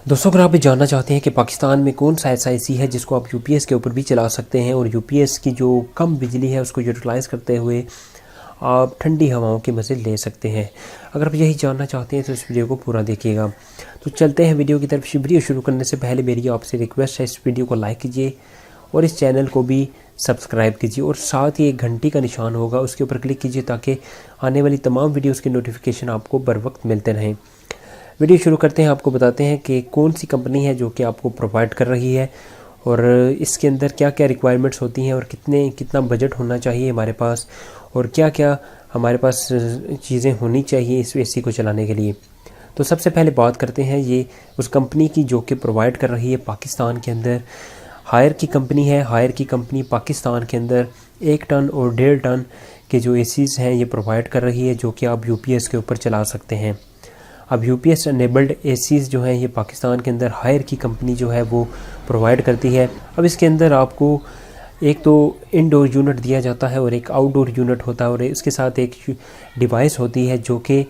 दोस्तों, अगर आप ये जानना चाहते हैं कि पाकिस्तान में कौन सा ऐसा एसी है जिसको आप यूपीएस के ऊपर भी चला सकते हैं और यूपीएस की जो कम बिजली है उसको यूटिलाइज़ करते हुए आप ठंडी हवाओं के मज़े ले सकते हैं। अगर आप यही जानना चाहते हैं तो इस वीडियो को पूरा देखिएगा। तो चलते हैं वीडियो की तरफ। वीडियो शुरू करने से पहले मेरी आपसे रिक्वेस्ट है, इस वीडियो को लाइक कीजिए और इस चैनल को भी सब्सक्राइब कीजिए और साथ ही एक घंटी का निशान होगा उसके ऊपर क्लिक कीजिए ताकि आने वाली तमाम वीडियोज़ की नोटिफिकेशन आपको बर वक्त मिलते रहें। वीडियो शुरू करते हैं। आपको बताते हैं कि कौन सी कंपनी है जो कि आपको प्रोवाइड कर रही है और इसके अंदर क्या क्या रिक्वायरमेंट्स होती हैं और कितना बजट होना चाहिए हमारे पास और क्या क्या हमारे पास चीज़ें होनी चाहिए इस एसी को चलाने के लिए। तो सबसे पहले बात करते हैं ये उस कंपनी की जो कि प्रोवाइड कर रही है पाकिस्तान के अंदर। हायर की कंपनी है। हायर की कंपनी पाकिस्तान के अंदर 1 टन और 1.5 टन के जो एसीज़ हैं ये प्रोवाइड कर रही है जो कि आप यूपीएस के ऊपर चला सकते हैं। अब यूपीएस अनेबल्ड एसीज़ जो हैं ये पाकिस्तान के अंदर हायर की कंपनी जो है वो प्रोवाइड करती है। अब इसके अंदर आपको एक तो इनडोर यूनिट दिया जाता है और एक आउटडोर यूनिट होता है और इसके साथ एक डिवाइस होती है जो कि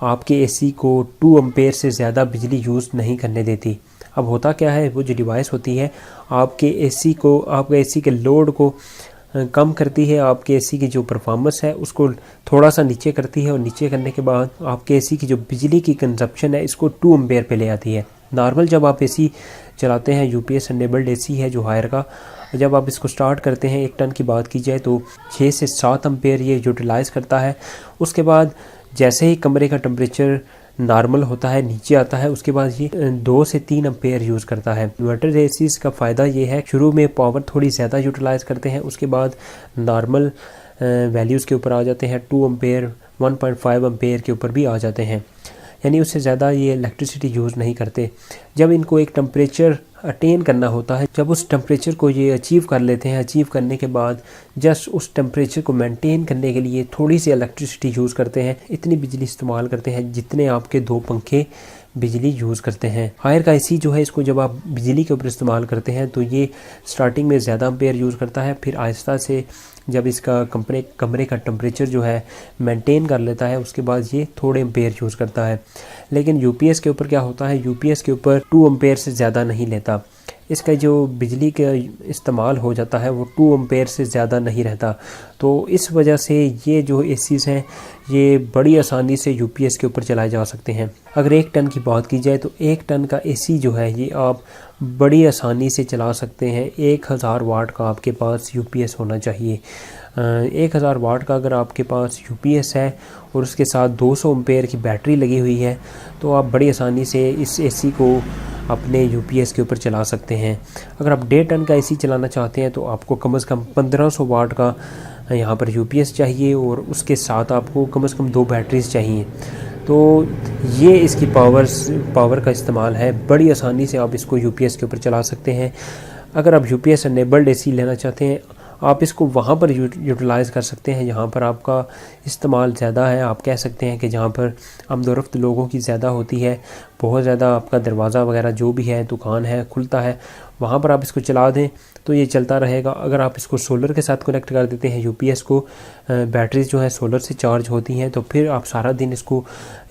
आपके एसी को 2 एम्पेयर से ज़्यादा बिजली यूज़ नहीं करने देती। अब होता क्या है, वो जो डिवाइस होती है आपके एसी के लोड को कम करती है, आपके एसी की जो परफॉर्मेंस है उसको थोड़ा सा नीचे करती है और नीचे करने के बाद आपके एसी की जो बिजली की कंजप्शन है इसको 2 एम्पेयर पे ले आती है। नॉर्मल जब आप एसी चलाते हैं, यूपीएस अनेबल्ड एसी है जो हायर का, जब आप इसको स्टार्ट करते हैं 1 टन की बात की जाए तो 6 से 7 एम्पेयर ये यूटिलाइज़ करता है। उसके बाद जैसे ही कमरे का टेम्परेचर नॉर्मल होता है, नीचे आता है, उसके बाद ये 2 से 3 एम्पेयर यूज़ करता है। इन्वर्टर एसीज़ का फ़ायदा ये है, शुरू में पावर थोड़ी ज़्यादा यूटिलाइज़ करते हैं, उसके बाद नॉर्मल वैल्यूज़ के ऊपर आ जाते हैं, 2 एम्पेयर 1.5 एम्पेयर के ऊपर भी आ जाते हैं, यानी उससे ज़्यादा ये इलेक्ट्रिसिटी यूज़ नहीं करते। जब इनको एक टेम्परेचर अटेन करना होता है, जब उस टेम्परेचर को ये अचीव कर लेते हैं, अचीव करने के बाद जस्ट उस टेम्परेचर को मेंटेन करने के लिए थोड़ी सी इलेक्ट्रिसिटी यूज़ करते हैं। इतनी बिजली इस्तेमाल करते हैं जितने आपके 2 पंखे बिजली यूज़ करते हैं। हायर का एसी जो है इसको जब आप बिजली के ऊपर इस्तेमाल करते हैं तो ये स्टार्टिंग में ज़्यादा एम्पेयर यूज़ करता है, फिर आहिस्ता से जब इसका कमरे का टेम्परेचर जो है मेंटेन कर लेता है उसके बाद ये थोड़े एम्पेयर यूज़ करता है। लेकिन यूपीएस के ऊपर क्या होता है, यूपीएस के ऊपर 2 एम्पेयर से ज़्यादा नहीं लेता। इसका जो बिजली का इस्तेमाल हो जाता है वो 2 एम्पेयर से ज़्यादा नहीं रहता। तो इस वजह से ये जो एसीज़ हैं ये बड़ी आसानी से यूपीएस के ऊपर चलाए जा सकते हैं। अगर 1 टन की बात की जाए तो 1 टन का एसी जो है ये आप बड़ी आसानी से चला सकते हैं। 1000 वाट का आपके पास यूपीएस होना चाहिए। 1000 वाट का अगर आपके पास यूपीएस है और उसके साथ 200 एम्पेयर की बैटरी लगी हुई है तो आप बड़ी आसानी से इस एसी को अपने यूपीएस के ऊपर चला सकते हैं। अगर आप 1.5 टन का एसी चलाना चाहते हैं तो आपको कम से कम 1500 वाट का यहाँ पर यूपीएस चाहिए और उसके साथ आपको कम से कम 2 बैटरीज चाहिए। तो ये इसकी पावर का इस्तेमाल है। बड़ी आसानी से आप इसको यूपीएस के ऊपर चला सकते हैं। अगर आप यूपीएस अनेबल्ड एसी लेना चाहते हैं आप इसको वहाँ पर यूटिलाइज़ कर सकते हैं जहाँ पर आपका इस्तेमाल ज़्यादा है। आप कह सकते हैं कि जहाँ पर आमदोरफ्त लोगों की ज़्यादा होती है, बहुत ज़्यादा आपका दरवाज़ा वगैरह जो भी है, दुकान है, खुलता है, वहाँ पर आप इसको चला दें तो ये चलता रहेगा। अगर आप इसको सोलर के साथ कनेक्ट कर देते हैं यूपीएस को, बैटरीज जो है सोलर से चार्ज होती हैं, तो फिर आप सारा दिन इसको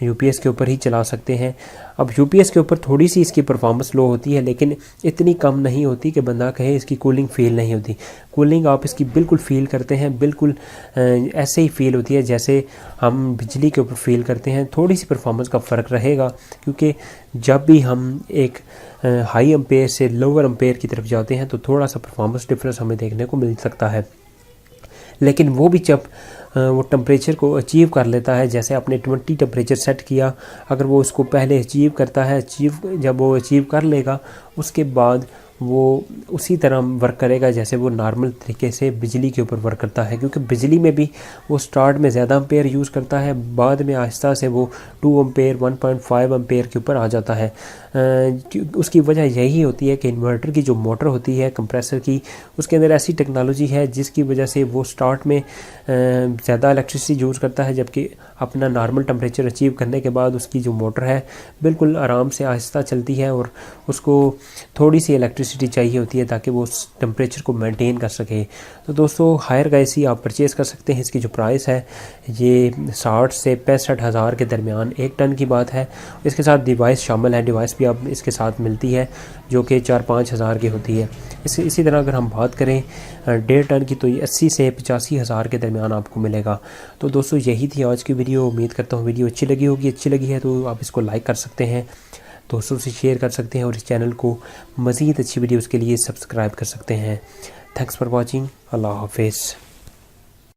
यूपीएस के ऊपर ही चला सकते हैं। अब यूपीएस के ऊपर थोड़ी सी इसकी परफॉर्मेंस लो होती है लेकिन इतनी कम नहीं होती कि बंदा कहे इसकी कूलिंग फील नहीं होती। कूलिंग आप इसकी बिल्कुल फ़ील करते हैं, बिल्कुल ऐसे ही फ़ील होती है जैसे हम बिजली के ऊपर फ़ील करते हैं। थोड़ी सी परफॉर्मेंस का फ़र्क रहेगा क्योंकि जब भी हम एक हाई एम्पेयर से लोअर एम्पेयर की तरफ जाते हैं तो थोड़ा सा परफॉर्मेंस डिफरेंस हमें देखने को मिल सकता है। लेकिन वो भी जब वो टेम्परेचर को अचीव कर लेता है, जैसे आपने 20 टेम्परेचर सेट किया, अगर वो उसको पहले अचीव करता है, जब वो अचीव कर लेगा उसके बाद वो उसी तरह वर्क करेगा जैसे वो नॉर्मल तरीके से बिजली के ऊपर वर्क करता है। क्योंकि बिजली में भी वो स्टार्ट में ज़्यादा एम्पेयर यूज़ करता है, बाद में आहिस्ता से वो 2 एम्पेयर 1.5 एम्पेयर के ऊपर आ जाता है। उसकी वजह यही होती है कि इन्वर्टर की जो मोटर होती है कंप्रेसर की, उसके अंदर ऐसी टेक्नोलॉजी है जिसकी वजह से वो स्टार्ट में ज़्यादा इलेक्ट्रिसिटी यूज़ करता है, जबकि अपना नॉर्मल टेम्परेचर अचीव करने के बाद उसकी जो मोटर है बिल्कुल आराम से आहिस्ता चलती है और उसको थोड़ी सी इलेक्ट्रिसिटी इलेक्ट्रिसिटी चाहिए होती है ताकि वो उस टेम्परेचर को मेंटेन कर सके। तो दोस्तों हायर का एसी आप परचेज़ कर सकते हैं। इसकी जो प्राइस है ये 60 से 65 हज़ार के दरमियान 1 टन की बात है। इसके साथ डिवाइस शामिल है, डिवाइस भी आप इसके साथ मिलती है जो कि 4-5 हज़ार की होती है। इसी तरह अगर हम बात करें 1.5 टन की तो ये 80 से 85 हज़ार के दरमियान आपको मिलेगा। तो दोस्तों यही थी आज की वीडियो। उम्मीद करता हूँ वीडियो अच्छी लगी होगी। अच्छी लगी है तो आप इसको लाइक कर सकते हैं, दोस्तों से शेयर कर सकते हैं और इस चैनल को मज़ीद अच्छी वीडियोज़ के लिए सब्सक्राइब कर सकते हैं। Thanks for watching. अल्लाह हाफिज़।